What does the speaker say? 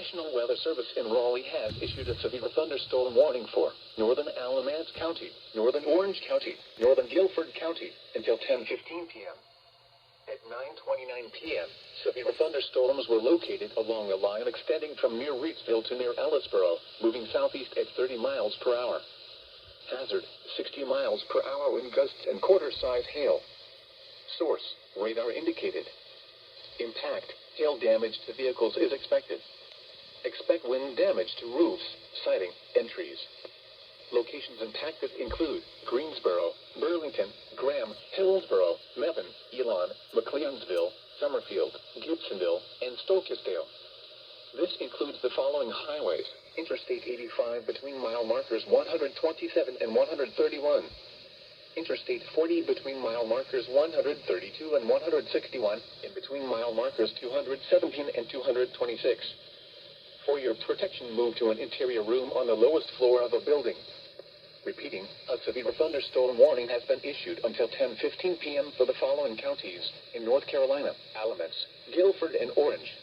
National Weather Service in Raleigh has issued a severe thunderstorm warning for northern Alamance County, northern Orange County, northern Guilford County until 10:15 p.m. At 9:29 p.m., severe thunderstorms were located along a line extending from near Reedsville to near Ellisboro, moving southeast at 30 miles per hour. Hazard, 60 miles per hour wind gusts and quarter-size hail. Source, radar indicated. Impact, hail damage to vehicles is expected. Expect wind damage to roofs, siding, and trees. Locations impacted include Greensboro, Burlington, Graham, Hillsboro, Mebane, Elon, McLeansville, Summerfield, Gibsonville, and Stokesdale. This includes the following highways: Interstate 85 between mile markers 127 and 131. Interstate 40 between mile markers 132 and 161, and between mile markers 217 and 226. For your protection, move to an interior room on the lowest floor of a building. Repeating, a severe thunderstorm warning has been issued until 10:15 p.m. for the following counties in North Carolina: Alamance, Guilford, and Orange.